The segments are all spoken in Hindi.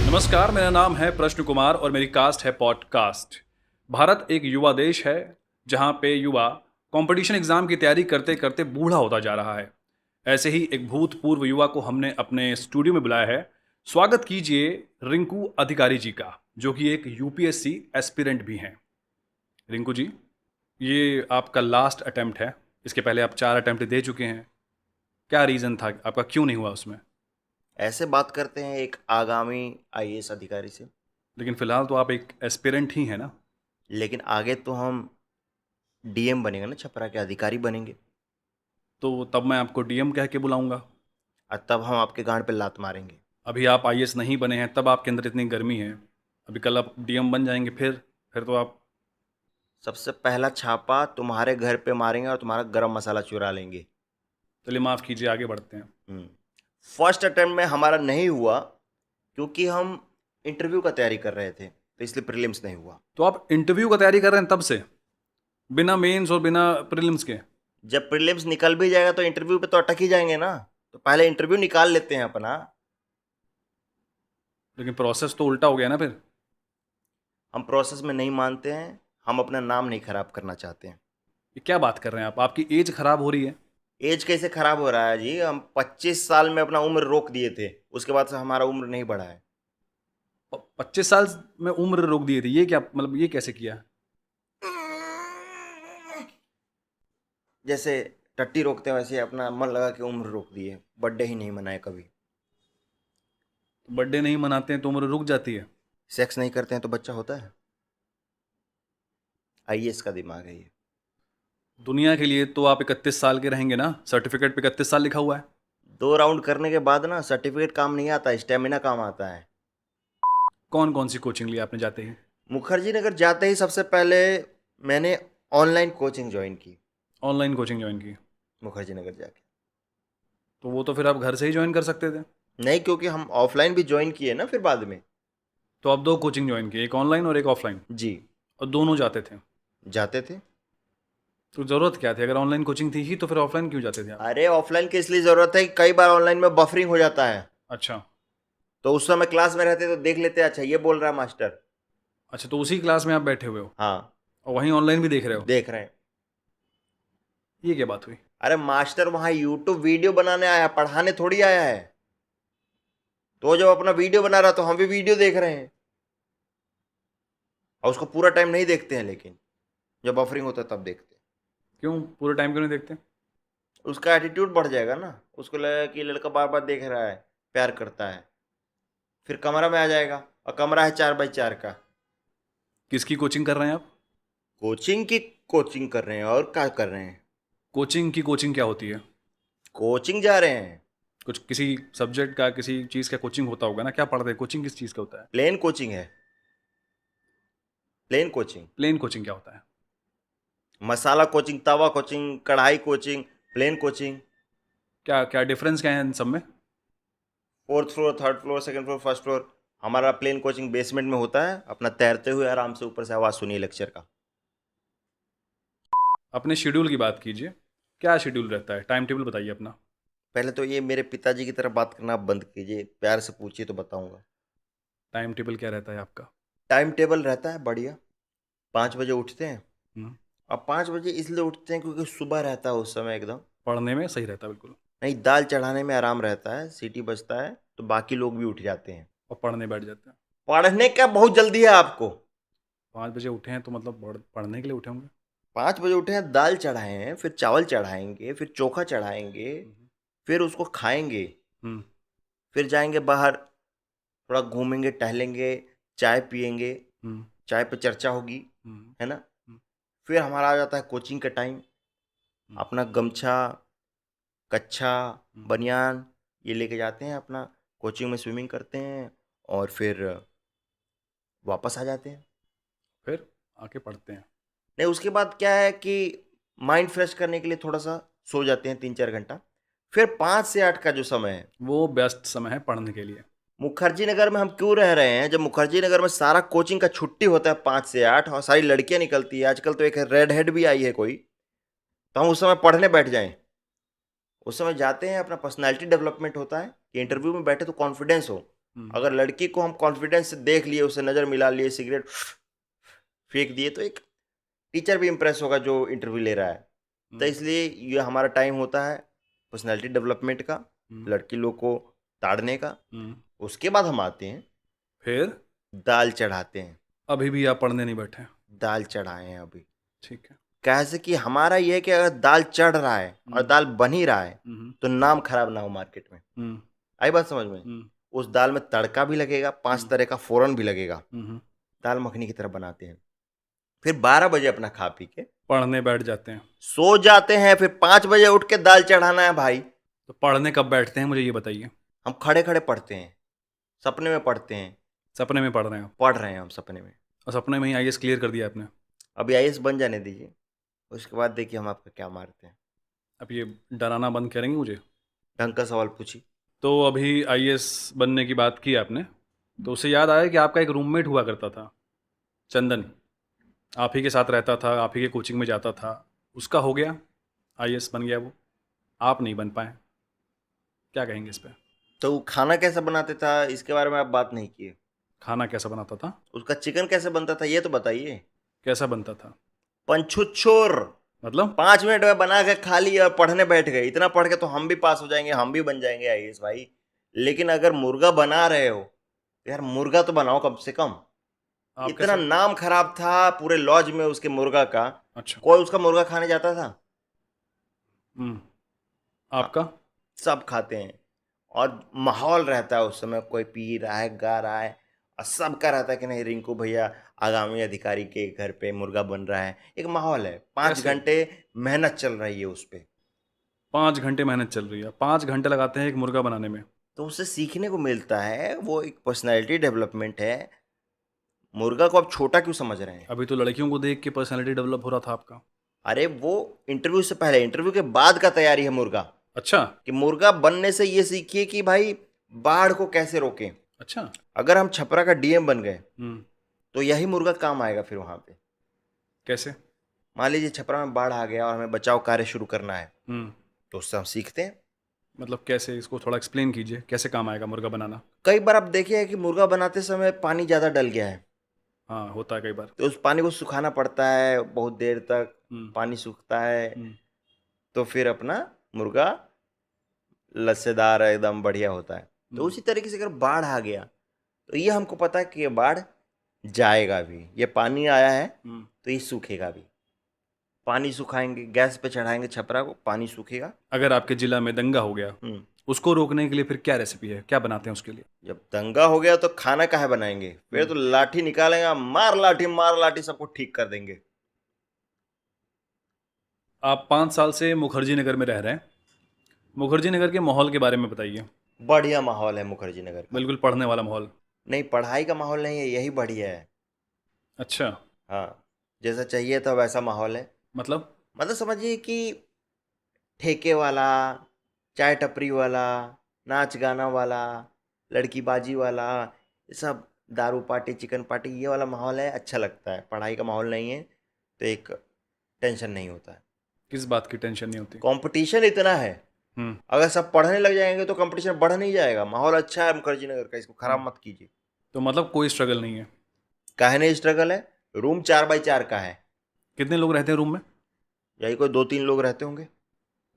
नमस्कार, मेरा नाम है प्रश्न कुमार और मेरी कास्ट है पॉडकास्ट। भारत एक युवा देश है जहाँ पे युवा कंपटीशन एग्जाम की तैयारी करते करते बूढ़ा होता जा रहा है। ऐसे ही एक भूतपूर्व युवा को हमने अपने स्टूडियो में बुलाया है। स्वागत कीजिए रिंकू अधिकारी जी का, जो कि एक यूपीएससी एस्पिरेंट भी हैं। रिंकू जी, ये आपका लास्ट अटेम्प्ट है। इसके पहले आप 4 अटेम्प्ट दे चुके हैं। क्या रीज़न था आपका, क्यों नहीं हुआ उसमें? ऐसे बात करते हैं एक आगामी आईएएस अधिकारी से। लेकिन फ़िलहाल तो आप एक एस्पिरेंट ही हैं ना। लेकिन आगे तो हम डीएम बनेंगे ना, छपरा के अधिकारी बनेंगे। तो तब मैं आपको डीएम कह के बुलाऊंगा। और तब हम आपके गांड पे लात मारेंगे। अभी आप आईएएस नहीं बने हैं, तब आपके अंदर इतनी गर्मी है। अभी कल आप डीएम बन जाएंगे, फिर तो आप। सबसे पहला छापा तुम्हारे घर पे मारेंगे और तुम्हारा गरम मसाला चुरा लेंगे। चलिए माफ़ कीजिए, आगे बढ़ते हैं। फर्स्ट अटेम्प्ट में हमारा नहीं हुआ क्योंकि हम इंटरव्यू का तैयारी कर रहे थे, तो इसलिए प्रीलिम्स नहीं हुआ। तो आप इंटरव्यू का तैयारी कर रहे हैं तब से, बिना मेंस और बिना प्रीलिम्स के? जब प्रीलिम्स निकल भी जाएगा तो इंटरव्यू पे तो अटक ही जाएंगे ना। तो पहले इंटरव्यू निकाल लेते हैं अपना। लेकिन प्रोसेस तो उल्टा हो गया ना फिर। हम प्रोसेस में नहीं मानते हैं, हम अपना नाम नहीं खराब करना चाहते हैं। ये क्या बात कर रहे हैं आप? आपकी एज खराब हो रही है। एज कैसे खराब हो रहा है जी? हम 25 साल में अपना उम्र रोक दिए थे, उसके बाद से हमारा उम्र नहीं बढ़ा है। 25 साल में उम्र रोक दी थी? ये क्या मतलब, ये कैसे किया? जैसे टट्टी रोकते हैं वैसे अपना मन लगा के उम्र रोक दिए। बर्थडे ही नहीं मनाए कभी। बर्थडे नहीं मनाते हैं तो उम्र रुक जाती है? सेक्स नहीं करते हैं तो बच्चा होता है। आईएएस का दिमाग है ये। दुनिया के लिए तो आप 31 साल के रहेंगे ना, सर्टिफिकेट पे 31 साल लिखा हुआ है। 2 राउंड करने के बाद ना सर्टिफिकेट काम नहीं आता, स्टेमिना काम आता है। कौन कौन सी कोचिंग ली आपने जाते ही? मुखर्जी नगर जाते ही सबसे पहले मैंने ऑनलाइन कोचिंग ज्वाइन की। ऑनलाइन कोचिंग ज्वाइन की? मुखर्जी नगर जाके तो वो तो फिर आप घर से ही ज्वाइन कर सकते थे। नहीं, क्योंकि हम ऑफलाइन भी ज्वाइन किए ना फिर बाद में। तो आप 2 कोचिंग ज्वाइन की, एक ऑनलाइन और एक ऑफलाइन, जी। और दोनों जाते थे? जाते थे। तो ज़रूरत क्या थी? अगर ऑनलाइन कोचिंग थी ही तो फिर ऑफलाइन क्यों जाते थे आप? अरे ऑफलाइन की इसलिए जरूरत है कि कई बार ऑनलाइन में बफरिंग हो जाता है। अच्छा। तो उस समय क्लास में रहते तो देख लेते, अच्छा ये बोल रहा है मास्टर। अच्छा, तो उसी क्लास में आप बैठे हुए हो हाँ। और वहीं ऑनलाइन भी देख रहे हो? देख रहे हैं। ये क्या बात हुई? अरे मास्टर वहां यूट्यूब वीडियो बनाने आया, पढ़ाने थोड़ी आया है। तो जब अपना वीडियो बना रहा तो हम भी वीडियो देख रहे हैं। और उसको पूरा टाइम नहीं देखते हैं, लेकिन जब बफरिंग होता है तब देखते हैं। क्यों पूरे टाइम क्यों नहीं देखते? उसका एटीट्यूड बढ़ जाएगा ना। उसको लगेगा कि लड़का बार बार देख रहा है, प्यार करता है। फिर कमरा में आ जाएगा, और कमरा है 4x4 का। किसकी कोचिंग कर रहे हैं आप? कोचिंग की कोचिंग कर रहे हैं, और क्या कर रहे हैं? कोचिंग की कोचिंग क्या होती है? कोचिंग जा रहे हैं। कुछ किसी सब्जेक्ट का, किसी चीज़ का कोचिंग होता होगा ना? क्या पढ़ते हैं? कोचिंग किस चीज़ का होता है? प्लेन कोचिंग है। Plain coaching. प्लेन कोचिंग क्या होता है? मसाला कोचिंग, तवा कोचिंग, कढ़ाई कोचिंग, प्लेन कोचिंग। क्या क्या डिफरेंस क्या है इन सब में? 4th floor, 3rd floor, 2nd floor, 1st floor. हमारा प्लेन कोचिंग बेसमेंट में होता है, अपना तैरते हुए आराम से ऊपर से आवाज़ सुनिए लेक्चर का। अपने शेड्यूल की बात कीजिए। क्या शेड्यूल रहता है? टाइम टेबल बताइए अपना। पहले तो ये मेरे पिताजी की तरह बात करना आप बंद कीजिए, प्यार से पूछिए तो बताऊंगा। टाइम टेबल क्या रहता है आपका? टाइम टेबल रहता है बढ़िया। 5 बजे उठते हैं। हम्म। अब 5 बजे इसलिए उठते हैं क्योंकि सुबह रहता है उस समय एकदम। पढ़ने में सही रहता है बिल्कुल। नहीं, दाल चढ़ाने में आराम रहता है, सीटी बजता है तो बाकी लोग भी उठ जाते हैं। और पढ़ने बैठ जाते हैं। पढ़ने का बहुत जल्दी है आपको। 5 बजे उठे हैं तो मतलब पढ़ने के लिए उठे होंगे। 5 बजे उठे हैं, दाल चढ़ाए हैं, फिर चावल चढ़ाएंगे, फिर चोखा चढ़ाएंगे, हम्म। फिर उसको खाएंगे। हम्म। फिर जाएंगे बाहर, थोड़ा घूमेंगे, टहलेंगे, चाय पियेंगे। हम्म। चाय पे चर्चा होगी, हम्म। है ना। हम्म। फिर हमारा आ जाता है कोचिंग का टाइम। हम्म। अपना गमछा, कच्छा, हम्म। बनियान ये लेके जाते हैं अपना। कोचिंग में स्विमिंग करते हैं और फिर वापस आ जाते हैं। फिर आके पढ़ते हैं? नहीं, उसके बाद क्या है कि माइंड फ्रेश करने के लिए थोड़ा सा सो जाते हैं 3-4 घंटा। फिर 5 से 8 का जो समय है, वो बेस्ट समय है पढ़ने के लिए। मुखर्जी नगर में हम क्यों रह रहे हैं? जब मुखर्जी नगर में सारा कोचिंग का छुट्टी होता है 5 से 8, और सारी लड़कियां निकलती है, आजकल तो एक रेड हेड भी आई है कोई, तो हम उस समय पढ़ने बैठ जाएं। उस समय जाते हैं, अपना पर्सनैलिटी डेवलपमेंट होता है कि इंटरव्यू में बैठे तो कॉन्फिडेंस हो। अगर लड़की को हम कॉन्फिडेंस से देख लिए, उसे नजर मिला लिए, सिगरेट फेंक दिए, तो एक टीचर भी इंप्रेस होगा जो इंटरव्यू ले रहा है। तो इसलिए ये हमारा टाइम होता है पर्सनैलिटी डेवलपमेंट का, लड़की लोग को ताड़ने का। उसके बाद हम आते हैं, फिर दाल चढ़ाते हैं। अभी भी आप पढ़ने नहीं बैठे? दाल चढ़ाए हैं अभी। ठीक है। कैसे कि हमारा ये है कि अगर दाल चढ़ रहा है और दाल बन ही रहा है तो नाम खराब ना हो मार्केट में। आई बात समझ में? उस दाल में तड़का भी लगेगा, 5 तरह का फोरन भी लगेगा, दाल मखनी की तरह बनाते हैं। फिर 12 बजे अपना खा पी के पढ़ने बैठ जाते हैं, सो जाते हैं। फिर 5 बजे उठ के दाल चढ़ाना है भाई। तो पढ़ने कब बैठते हैं मुझे ये बताइए? हम खड़े खड़े पढ़ते हैं, सपने में पढ़ते हैं। सपने में पढ़ रहे हैं आप? पढ़ रहे हैं हम सपने में। और सपने में ही आईएएस क्लियर कर दिया आपने? अभी आईएएस बन जाने दीजिए, उसके बाद देखिए हम आपका क्या मारते हैं। अब ये डराना बंद करेंगे मुझे? ढंग का सवाल पूछिए। तो अभी आईएएस बनने की बात की आपने, तो उससे याद आया कि आपका एक रूममेट हुआ करता था, चंदन। आप ही के साथ रहता था, आप ही के कोचिंग में जाता था। उसका हो गया, आईएएस बन गया वो, आप नहीं बन पाए। क्या कहेंगे इस पे? तो वो खाना कैसा बनाते था इसके बारे में आप बात नहीं किए। खाना कैसा बनाता था? उसका चिकन कैसे बनता था ये तो बताइए। कैसा बनता था? पंछुच्छोर। मतलब 5 मिनट में बना के खा लिया और पढ़ने बैठ गए। इतना पढ़ के तो हम भी पास हो जाएंगे, हम भी बन जाएंगे आईएएस भाई। लेकिन अगर मुर्गा बना रहे हो तो यार मुर्गा तो बनाओ कम से कम। आप इतना कैसे? नाम खराब था पूरे लॉज में उसके मुर्गा का। अच्छा। कोई उसका मुर्गा खाने जाता था? आपका? सब खाते हैं। और माहौल रहता है उस समय, कोई पी रहा है, गा रहा है, और सबका रहता है कि नहीं रिंकू भैया आगामी अधिकारी के घर पे मुर्गा बन रहा है। एक माहौल है। 5 कैसे? घंटे मेहनत चल रही है उस पर। 5 घंटे मेहनत चल रही है? 5 घंटे लगाते हैं एक मुर्गा बनाने में? तो उससे सीखने को मिलता है, वो एक पर्सनैलिटी डेवलपमेंट है। मुर्गा को आप छोटा क्यों समझ रहे हैं? अभी तो लड़कियों को देख के पर्सनालिटी डेवलप हो रहा था आपका। अरे वो इंटरव्यू से पहले, इंटरव्यू के बाद का तैयारी है मुर्गा। अच्छा। कि मुर्गा बनने से ये सीखिए कि भाई बाढ़ को कैसे रोकें। अच्छा। अगर हम छपरा का डीएम बन गए हम्म। तो यही मुर्गा काम आएगा फिर वहां पे। कैसे? मान लीजिए छपरा में बाढ़ आ गया और हमें बचाव कार्य शुरू करना है, तो उससे हम सीखते हैं। मतलब कैसे? इसको थोड़ा एक्सप्लेन कीजिए, कैसे काम आएगा मुर्गा बनाना? कई बार आप देखिए कि मुर्गा बनाते समय पानी ज़्यादा डल गया है, हाँ, होता है कई बार। तो उस पानी को सुखाना पड़ता है बहुत देर तक। पानी सूखता है तो फिर अपना मुर्गा लस्सेदार एकदम बढ़िया होता है। तो उसी तरीके से अगर बाढ़ आ गया तो ये हमको पता है कि ये बाढ़ जाएगा भी। ये पानी आया है तो ये सूखेगा भी। पानी सुखाएंगे, गैस पे चढ़ाएंगे छपरा को, पानी सूखेगा। अगर आपके जिला में दंगा हो गया, उसको रोकने के लिए फिर क्या रेसिपी है, क्या बनाते हैं उसके लिए? जब दंगा हो गया तो खाना काहे बनाएंगे? फिर तो लाठी निकालेंगे, मार लाठी सबको ठीक कर देंगे। आप 5 साल से मुखर्जी नगर में रह रहे हैं। मुखर्जी नगर के माहौल के बारे में बताइए। बढ़िया माहौल है मुखर्जी नगर का। बिल्कुल पढ़ने वाला माहौल? नहीं, पढ़ाई का माहौल नहीं है, यही बढ़िया है। अच्छा। हाँ, जैसा चाहिए था वैसा माहौल है। मतलब समझिए कि ठेके वाला, चाय टपरी वाला, नाच गाना वाला, लड़की बाजी वाला, ये सब दारू पार्टी, चिकन पार्टी, ये वाला माहौल है। अच्छा लगता है। पढ़ाई का माहौल नहीं है तो एक टेंशन नहीं होता है। किस बात की टेंशन नहीं होती? कंपटीशन इतना है, अगर सब पढ़ने लग जाएंगे तो कंपटीशन बढ़ नहीं जाएगा। माहौल अच्छा है मुखर्जी नगर का, इसको खराब मत कीजिए। तो मतलब कोई स्ट्रगल नहीं है? काहे नहीं स्ट्रगल है? रूम 4x4 का है। कितने लोग रहते हैं रूम में? यही कोई 2-3 लोग रहते होंगे।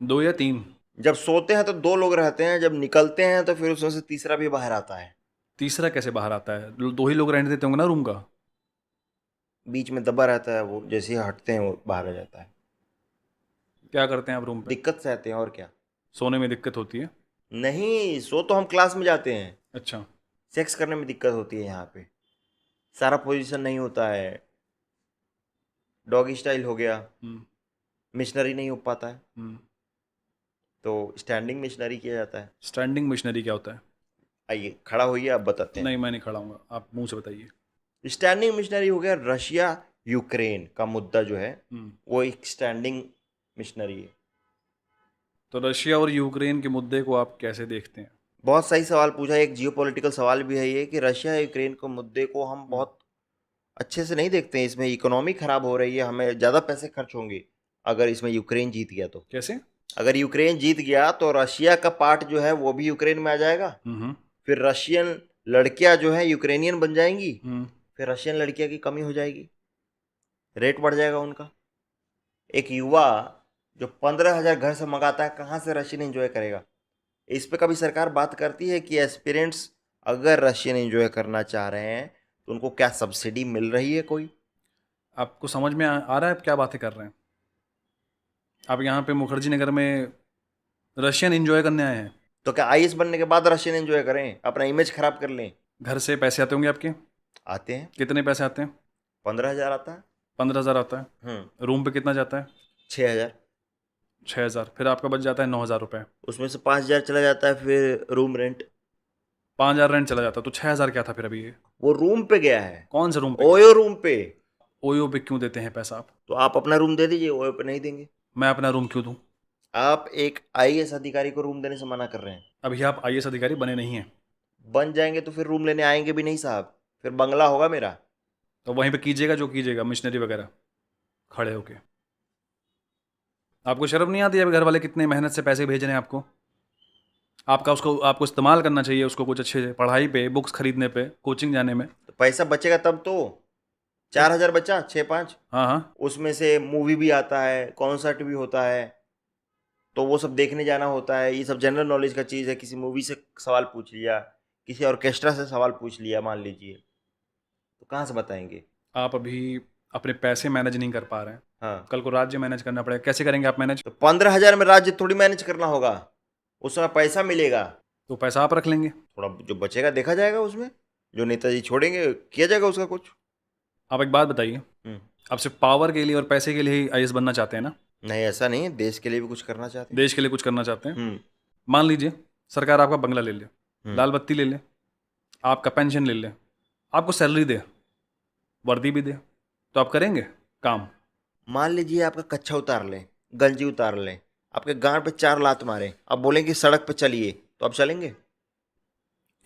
2 या 3? जब सोते हैं तो 2 लोग रहते हैं, जब निकलते हैं तो फिर उसमें से तीसरा भी बाहर आता है। तीसरा कैसे बाहर आता है? 2 ही लोग रहने देते होंगे ना रूम का? बीच में दबा रहता है, वो जैसे ही हटते हैं वो बाहर आ जाता है। क्या करते हैं आप रूम पे? दिक्कत से आते हैं और क्या। सोने में दिक्कत होती है? नहीं, सो तो हम क्लास में जाते हैं। अच्छा। सेक्स करने में दिक्कत होती है यहाँ पे। सारा पोजीशन नहीं होता है। डॉगी स्टाइल हो गया, मिशनरी नहीं हो पाता है, तो स्टैंडिंग मिशनरी किया जाता है। स्टैंडिंग मिशनरी क्या होता है? आइए खड़ा होइए, आप बताते हैं। नहीं, मैं नहीं खड़ा हूँगा, आप मुंह से बताइए। स्टैंडिंग मिशनरी हो गया रशिया यूक्रेन का मुद्दा जो है, वो एक स्टैंडिंग मिशनरी है। तो रशिया और यूक्रेन के मुद्दे को आप कैसे देखते हैं? बहुत सही सवाल पूछा। एक जियोपॉलिटिकल सवाल भी है ये कि रशिया यूक्रेन के मुद्दे को हम बहुत अच्छे से नहीं देखते हैं। इसमें इकोनॉमी खराब हो रही है, हमें ज़्यादा पैसे खर्च होंगे अगर इसमें यूक्रेन जीत गया तो। कैसे? अगर यूक्रेन जीत गया तो रशिया का पार्ट जो है वो भी यूक्रेन में आ जाएगा। फिर रशियन लड़कियां जो है यूक्रेनियन बन जाएंगी, फिर रशियन लड़कियां की कमी हो जाएगी, रेट बढ़ जाएगा उनका। एक युवा जो 15,000 घर से मंगाता है, कहाँ से रशियन एंजॉय करेगा? इस पे कभी सरकार बात करती है कि एस्पिरेंट्स अगर रशियन एंजॉय करना चाह रहे हैं तो उनको क्या सब्सिडी मिल रही है कोई? आपको समझ में आ रहा है आप क्या बातें कर रहे हैं? आप यहाँ पे मुखर्जी नगर में रशियन एंजॉय करने आए हैं? तो क्या आईएएस बनने के बाद रशियन एंजॉय करें, अपना इमेज खराब कर लें? घर से पैसे आते होंगे आपके? आते हैं। कितने पैसे आते हैं? 15,000 आता है। 15,000 आता है। रूम पे कितना जाता है? 6,000। 6,000। फिर आपका बच जाता है 9,000 रुपये। उसमें से 5,000 चला जाता है फिर रूम रेंट। 5,000 रेंट चला जाता है, तो 6,000 क्या था फिर अभी ये? वो रूम पे गया है। कौन से रूम पे? ओयो रूम पे। ओयो पे क्यों देते हैं पैसा आप? तो आप अपना रूम दे दीजिए, ओयो पे नहीं देंगे। मैं अपना रूम क्यों दूं? आप एक आईएएस अधिकारी को रूम देने से मना कर रहे हैं। अभी आप आईएएस अधिकारी बने नहीं हैं। बन जाएंगे तो फिर रूम लेने आएंगे भी नहीं साहब, फिर बंगला होगा मेरा। तो वहीं पे कीजिएगा जो कीजिएगा, मिशनरी वगैरह खड़े होके। आपको शर्म नहीं आती है? घर वाले कितने मेहनत से पैसे भेज रहे हैं आपको। आपको इस्तेमाल करना चाहिए उसको कुछ अच्छे से, पढ़ाई पे, बुक्स खरीदने पे, कोचिंग जाने में। तो पैसा बचेगा तब तो। 4,000 बचा, 6-5, हाँ हाँ। उसमें से मूवी भी आता है, कॉन्सर्ट भी होता है, तो वो सब देखने जाना होता है। ये सब जनरल नॉलेज का चीज़ है। किसी मूवी से सवाल पूछ लिया, किसी ऑर्केस्ट्रा से सवाल पूछ लिया मान लीजिए, तो कहाँ से बताएंगे? आप अभी अपने पैसे मैनेज नहीं कर पा रहे हैं, हाँ, कल को राज्य मैनेज करना पड़ेगा, कैसे करेंगे आप मैनेज? तो 15,000 में राज्य थोड़ी मैनेज करना होगा, उस समय पैसा मिलेगा। तो पैसा आप रख लेंगे। थोड़ा जो बचेगा देखा जाएगा, उसमें जो नेताजी छोड़ेंगे किया जाएगा उसका कुछ। आप एक बात बताइए, आप सिर्फ पावर के लिए और पैसे के लिए ही आईएएस बनना चाहते हैं ना? नहीं, ऐसा नहीं है, देश के लिए भी कुछ करना चाहते हैं। देश के लिए कुछ करना चाहते हैं। हम्म मान लीजिए सरकार आपका बंगला ले ले, हम्म। लाल बत्ती ले ले, आपका पेंशन ले ले, आपको सैलरी दे, वर्दी भी दे, तो आप करेंगे काम? मान लीजिए आपका कच्छा उतार लें, गंजी उतार लें, आपके गांड पे 4 लात मारे, अब बोलेंगे सड़क पे चलिए, तो आप चलेंगे?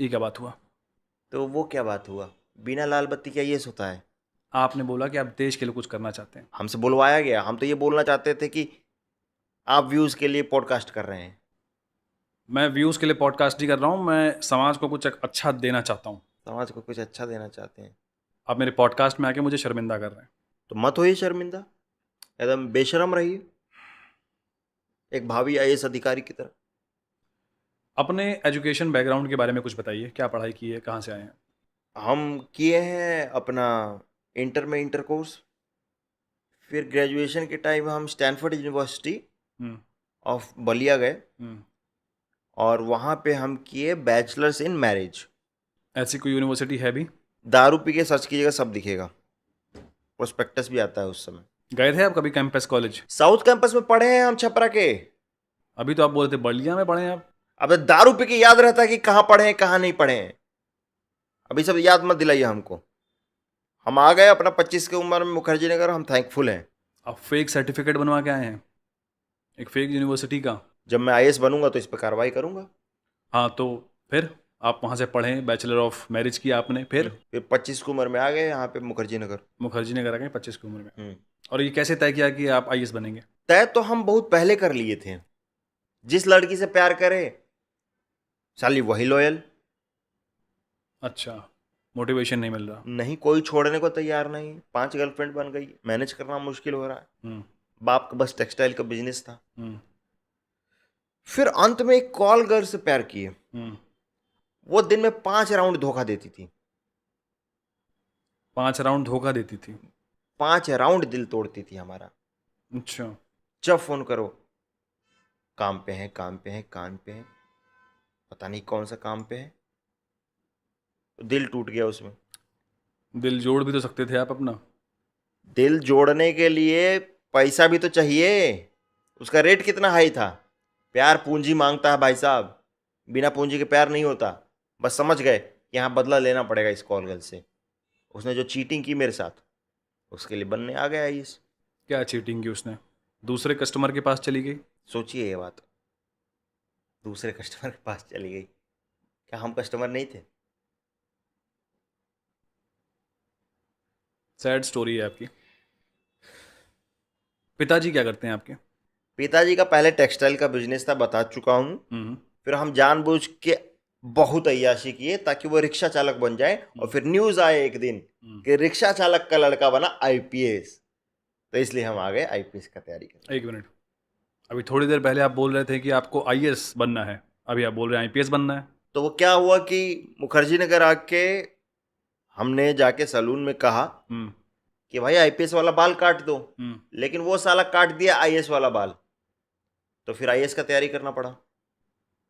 ये क्या बात हुआ? तो वो क्या बात हुआ? बिना लाल बत्ती क्या ये होता है? आपने बोला कि आप देश के लिए कुछ करना चाहते हैं। हमसे बुलवाया गया, हम तो ये बोलना चाहते थे कि आप व्यूज़ के लिए पॉडकास्ट कर रहे हैं। मैं व्यूज़ के लिए पॉडकास्ट नहीं कर रहा हूँ, मैं समाज को कुछ अच्छा देना चाहता हूँ। समाज को कुछ अच्छा देना चाहते हैं। आप मेरे पॉडकास्ट में आके मुझे शर्मिंदा कर रहे हैं। तो मत होइए शर्मिंदा, एकदम बेशरम रहिए, एक भावी आईएएस अधिकारी की तरह। अपने एजुकेशन बैकग्राउंड के बारे में कुछ बताइए, क्या पढ़ाई की है, कहाँ से आए हैं? हम किए हैं अपना इंटर में इंटर कोर्स, फिर ग्रेजुएशन के टाइम हम स्टैनफोर्ड यूनिवर्सिटी ऑफ बलिया गए, और वहाँ पे हम किए बैचलर्स इन मैरिज। ऐसी कोई यूनिवर्सिटी है भी? दारू पी के सर्च कीजिएगा, सब दिखेगा, प्रोस्पेक्टस भी आता है उस समय। गए थे आप कभी कैंपस कॉलेज? साउथ कैंपस में पढ़े हैं हम, छपरा के। अभी तो आप बोल रहे थे बलिया में पढ़े हैं आप। अब दारू पी के याद रहता है कि कहाँ पढ़े हैं कहाँ नहीं पढ़े हैं। अभी सब याद मत दिलाइए हमको। हम आ गए अपना 25 की उम्र में मुखर्जी नगर, हम थैंकफुल हैं। आप फेक सर्टिफिकेट बनवा के आए हैं एक फेक यूनिवर्सिटी का। जब मैं आईएएस बनूंगा तो इस पर कार्रवाई करूंगा। हाँ, तो फिर आप वहाँ से पढ़े, बैचलर ऑफ मैरिज किया आपने, फिर 25 की उम्र में आ गए यहाँ पे मुखर्जी नगर। मुखर्जी नगर आ गए 25 की उम्र में। और ये कैसे तय किया कि आप आईएएस बनेंगे? तय तो हम बहुत पहले कर लिए थे। जिस लड़की से प्यार करे साली वही लॉयल। अच्छा, मोटिवेशन नहीं मिल रहा? नहीं, कोई छोड़ने को तैयार नहीं। 5 गर्लफ्रेंड बन गई, मैनेज करना मुश्किल हो रहा है। बाप का बस टेक्सटाइल का बिजनेस था। फिर अंत में एक कॉल गर्ल से प्यार किए। वो दिन में 5 राउंड धोखा देती थी। 5 राउंड धोखा देती थी? 5 राउंड दिल तोड़ती थी हमारा। अच्छा। जब फोन करो, काम पे है, काम पे है, काम पे है, पता नहीं कौन सा काम पे है। तो दिल टूट गया उसमें। दिल जोड़ भी तो सकते थे आप अपना। दिल जोड़ने के लिए पैसा भी तो चाहिए। उसका रेट कितना हाई था। प्यार पूंजी मांगता है भाई साहब, बिना पूंजी के प्यार नहीं होता। बस समझ गए कि यहाँ बदला लेना पड़ेगा इस कॉल गर्ल से। उसने जो चीटिंग की मेरे साथ, उसके लिए बनने आ गया इस। क्या चीटिंग की उसने? दूसरे कस्टमर के पास चली गई? सोचिए ये बात, दूसरे कस्टमर के पास चली गई। क्या हम कस्टमर नहीं थे? सैड स्टोरी है आपकी। पिताजी क्या करते हैं आपके? पिताजी का पहले टेक्सटाइल का बिजनेस था, बता चुका हूँ। फिर हम जानबूझ के बहुत अय्याशी किए ताकि वो रिक्शा चालक बन जाए, और फिर न्यूज आए एक दिन कि रिक्शा चालक का लड़का बना आईपीएस। तो इसलिए हम आ गए आईपीएस का तैयारी करने। एक मिनट, अभी थोड़ी देर पहले आप बोल रहे थे कि आपको आईएएस बनना है, अभी आप बोल रहे हैं आईपीएस बनना है। तो वो क्या हुआ कि मुखर्जी नगर आके हमने जाके सैलून में कहा कि भाई आईपीएस वाला बाल काट दो, लेकिन वो साला काट दिया आईएएस वाला बाल। तो फिर आईएएस का तैयारी करना पड़ा।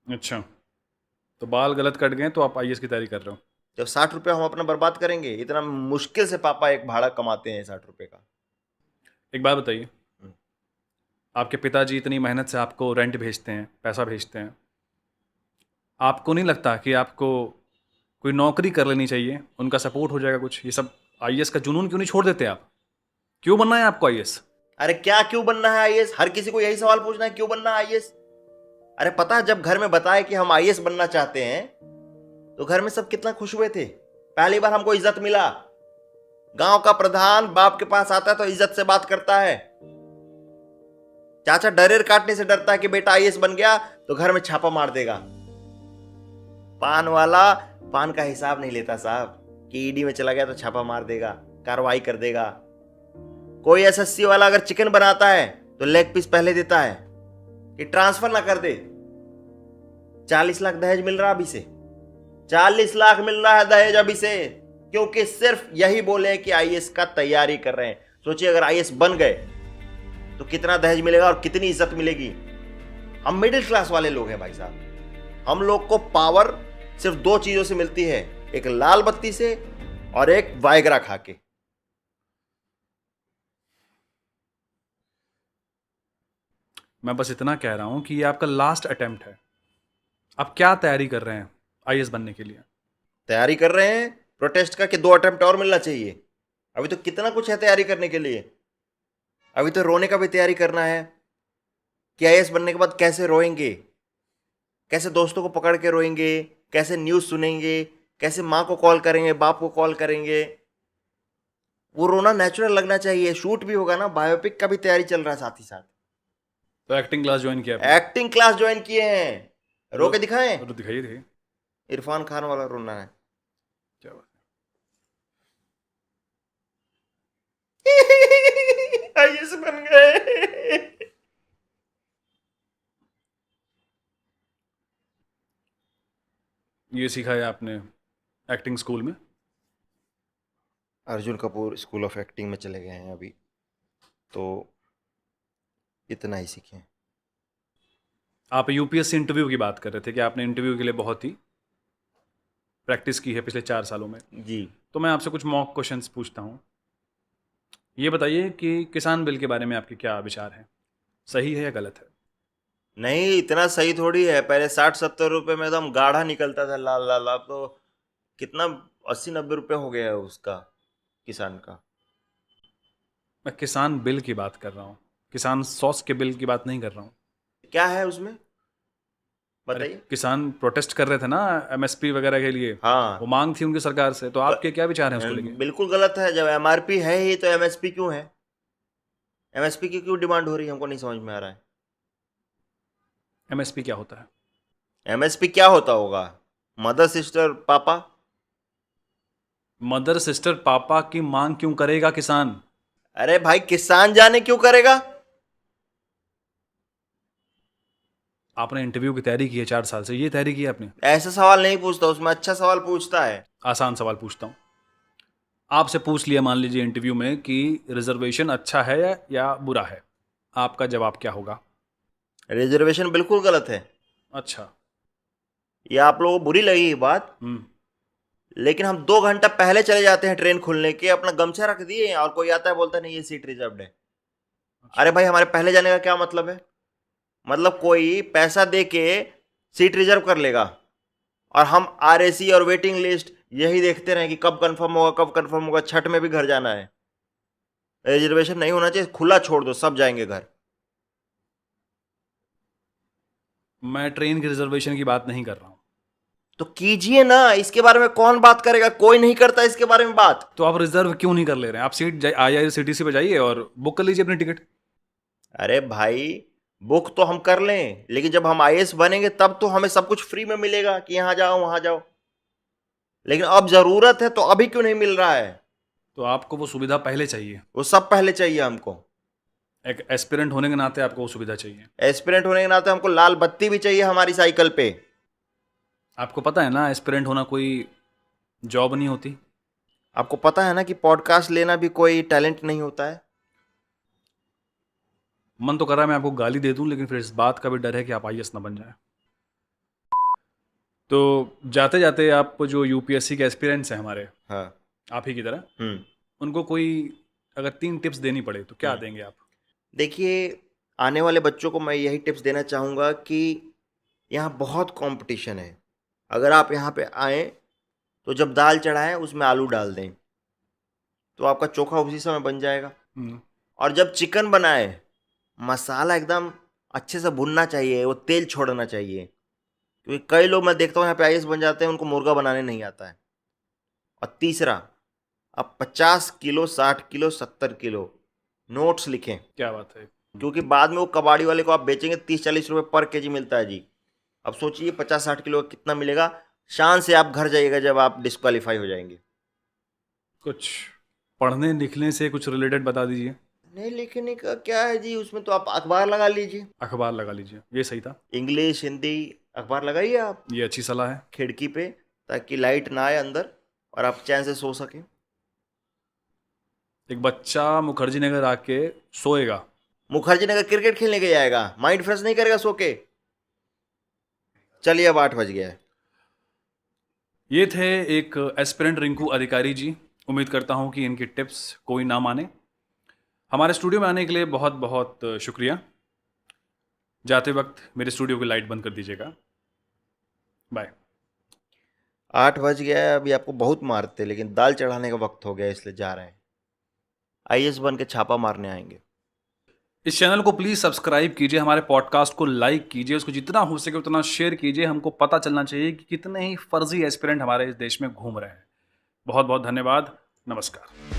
अच्छा, तो बाल गलत कट गए तो आप आईएएस की तैयारी कर रहे हो। जब 60 रुपये हम अपना बर्बाद करेंगे, इतना मुश्किल से पापा एक भाड़ा कमाते हैं 60 रुपये का। एक बात बताइए, आपके पिताजी इतनी मेहनत से आपको रेंट भेजते हैं, पैसा भेजते हैं, आपको नहीं लगता कि आपको कोई नौकरी कर लेनी चाहिए, उनका सपोर्ट हो जाएगा कुछ? ये सब आईएएस का जुनून क्यों नहीं छोड़ देते आप? क्यों बनना है आपको आईएएस? अरे क्या क्यों बनना है आईएएस? हर किसी को यही सवाल पूछना है, क्यों बनना है आईएएस? अरे पता है, जब घर में बताया कि हम आईएएस बनना चाहते हैं तो घर में सब कितना खुश हुए थे। पहली बार हमको इज्जत मिला। गांव का प्रधान बाप के पास आता है तो इज्जत से बात करता है। चाचा डरेर काटने से डरता है कि बेटा आईएएस बन गया तो घर में छापा मार देगा। पान वाला पान का हिसाब नहीं लेता साहब, कि ईडी में चला गया तो छापा मार देगा, कार्रवाई कर देगा। कोई एसएससी वाला अगर चिकन बनाता है तो लेग पीस पहले देता है कि ट्रांसफर ना कर दे। 40 लाख दहेज मिल रहा अभी से, 40 लाख मिल रहा है दहेज अभी से, क्योंकि सिर्फ यही बोले कि आईएएस का तैयारी कर रहे हैं। सोचिए अगर आईएएस बन गए तो कितना दहेज मिलेगा और कितनी इज्जत मिलेगी। हम मिडिल क्लास वाले लोग हैं भाई साहब। हम लोग को पावर सिर्फ 2 चीजों से मिलती है, एक लाल बत्ती से और एक वायग्रा खा के। मैं बस इतना कह रहा हूं कि ये आपका लास्ट अटेम्प्ट है। आप क्या तैयारी कर रहे हैं आईएएस बनने के लिए? तैयारी कर रहे हैं प्रोटेस्ट का कि 2 अटेम्प्ट और मिलना चाहिए। अभी तो कितना कुछ है तैयारी करने के लिए। अभी तो रोने का भी तैयारी करना है कि आईएएस बनने के बाद कैसे रोएंगे, कैसे दोस्तों को पकड़ के रोएंगे, कैसे न्यूज सुनेंगे, कैसे माँ को कॉल करेंगे, बाप को कॉल करेंगे। वो रोना नेचुरल लगना चाहिए। शूट भी होगा ना, बायोपिक का भी तैयारी चल रहा है साथ ही साथ। तो एक्टिंग क्लास ज्वाइन किया आपने? एक्टिंग क्लास ज्वाइन किए हैं। रो के दिखाएं? तो दिखाइए दिखाइए। इरफान खान वाला रोना है। क्या बात आईएएस बन गए। ये सीखा है आपने एक्टिंग स्कूल में? Arjun Kapoor school of acting में चले गए हैं अभी, तो इतना ही सीखे। आप यूपीएससी इंटरव्यू की बात कर रहे थे कि आपने इंटरव्यू के लिए बहुत ही प्रैक्टिस की है पिछले 4 सालों में। जी। तो मैं आपसे कुछ मॉक क्वेश्चंस पूछता हूँ। ये बताइए कि किसान बिल के बारे में आपके क्या विचार हैं, सही है या गलत है? नहीं, इतना सही थोड़ी है। पहले 60-70 रुपए में एकदम गाढ़ा निकलता था लाल लाल, अब तो कितना 80-90 रुपए हो गया है उसका, किसान का। मैं किसान बिल की बात कर रहा हूँ, किसान सॉस के बिल की बात नहीं कर रहा हूँ। क्या है उसमें अरे बताइए। किसान प्रोटेस्ट कर रहे थे ना एमएसपी वगैरह के लिए, हाँ, वो मांग थी उनकी सरकार से, तो आपके क्या विचार हैं उसको लेके? बिल्कुल गलत है। जब एमआरपी है ही तो एमएसपी क्यों है? एमएसपी की क्यों डिमांड हो रही है, हमको नहीं समझ में आ रहा है। एमएसपी क्या होता है? एमएसपी क्या होता होगा? मदर सिस्टर पापा। मदर सिस्टर पापा की मांग क्यों करेगा किसान? अरे भाई, किसान जाने क्यों करेगा? आपने इंटरव्यू की तैयारी की है 4 साल से, ये तैयारी की है आपने? ऐसा सवाल नहीं पूछता, उसमें अच्छा सवाल पूछता है। आसान सवाल पूछता हूँ आपसे। पूछ लिया मान लीजिए इंटरव्यू में कि रिजर्वेशन अच्छा है या बुरा है, आपका जवाब क्या होगा? रिजर्वेशन बिल्कुल गलत है। अच्छा। ये आप लोगों को बुरी लगी ये बात, लेकिन हम 2 घंटा पहले चले जाते हैं ट्रेन खुलने के, अपना गमछा रख दिए और कोई आता है बोलता नहीं ये सीट रिजर्व्ड है। अरे भाई, हमारे पहले जाने का क्या मतलब है? मतलब कोई पैसा दे के सीट रिजर्व कर लेगा और हम आरएसी और वेटिंग लिस्ट यही देखते रहें कि कब कंफर्म होगा, कब कंफर्म होगा। छठ में भी घर जाना है, रिजर्वेशन नहीं होना चाहिए, खुला छोड़ दो, सब जाएंगे घर। मैं ट्रेन की रिजर्वेशन की बात नहीं कर रहा हूँ। तो कीजिए ना, इसके बारे में कौन बात करेगा? कोई नहीं करता इसके बारे में बात। तो आप रिजर्व क्यों नहीं कर ले रहे हैं? आप सीट आईआरसीटीसी पे जाइए और बुक कर लीजिए अपनी टिकट। अरे भाई, बुक तो हम कर लें, लेकिन जब हम आईएएस बनेंगे तब तो हमें सब कुछ फ्री में मिलेगा कि यहाँ जाओ वहां जाओ। लेकिन अब जरूरत है तो अभी क्यों नहीं मिल रहा है? तो आपको वो सुविधा पहले चाहिए, वो सब पहले चाहिए हमको। एक एस्पिरेंट होने के नाते आपको वो सुविधा चाहिए। एस्पिरेंट होने के नाते हमको लाल बत्ती भी चाहिए हमारी साइकिल पे। आपको पता है ना एस्पिरेंट होना कोई जॉब नहीं होती। आपको पता है ना कि पॉडकास्ट लेना भी कोई टैलेंट नहीं होता है। मन तो कर रहा है मैं आपको गाली दे दूं, लेकिन फिर इस बात का भी डर है कि आप आईएएस ना बन जाए। तो जाते जाते आप जो यूपीएससी के एस्पिरेंट्स हैं हमारे, हाँ। आप ही की तरह, हम्म। उनको कोई अगर 3 टिप्स देनी पड़े तो क्या देंगे आप? देखिए, आने वाले बच्चों को मैं यही टिप्स देना चाहूँगा कि यहाँ बहुत कंपटीशन है। अगर आप यहाँ पे आए तो जब दाल चढ़ाएं उसमें आलू डाल दें, तो आपका चोखा उसी समय बन जाएगा। और जब चिकन बनाए, मसाला एकदम अच्छे से भुनना चाहिए, वो तेल छोड़ना चाहिए। क्योंकि कई लोग मैं देखता हूँ यहाँ पे आईएएस बन जाते हैं, उनको मुर्गा बनाने नहीं आता है। और तीसरा, अब 50 किलो 60 किलो 70 किलो नोट्स लिखें, क्या बात है। क्योंकि बाद में वो कबाड़ी वाले को आप बेचेंगे 30-40 रुपये पर केजी मिलता है जी। अब सोचिए 50-60 किलो का कितना मिलेगा। शान से आप घर जाइएगा जब आप डिस्क्वालीफाई हो जाएंगे। कुछ पढ़ने लिखने से कुछ रिलेटेड बता दीजिए। नहीं, लिखने का क्या है जी, उसमें तो आप अखबार लगा लीजिए। अखबार लगा लीजिए, ये सही था। इंग्लिश हिंदी अखबार लगाइए आप ये अच्छी सलाह है। खिड़की पे, ताकि लाइट ना आए अंदर और आप चैन से सो सकें। एक बच्चा मुखर्जी नगर आके सोएगा, मुखर्जी नगर क्रिकेट खेलने के जाएगा, माइंड फ्रेश नहीं करेगा सो के? चलिए, अब 8 बज गया है। ये थे एक एस्पिरेंट रिंकू अधिकारी जी। उम्मीद करता हूँ कि इनकी टिप्स कोई ना माने। हमारे स्टूडियो में आने के लिए बहुत बहुत शुक्रिया। जाते वक्त मेरे स्टूडियो की लाइट बंद कर दीजिएगा। बाय। 8 बज गया है, अभी आपको बहुत मारते, लेकिन दाल चढ़ाने का वक्त हो गया, इसलिए जा रहे हैं। आईएएस बन के छापा मारने आएंगे। इस चैनल को प्लीज़ सब्सक्राइब कीजिए, हमारे पॉडकास्ट को लाइक कीजिए, उसको जितना हो सके उतना शेयर कीजिए। हमको पता चलना चाहिए कि कितने ही फर्जी एस्पिरेंट हमारे इस देश में घूम रहे हैं। बहुत बहुत धन्यवाद। नमस्कार।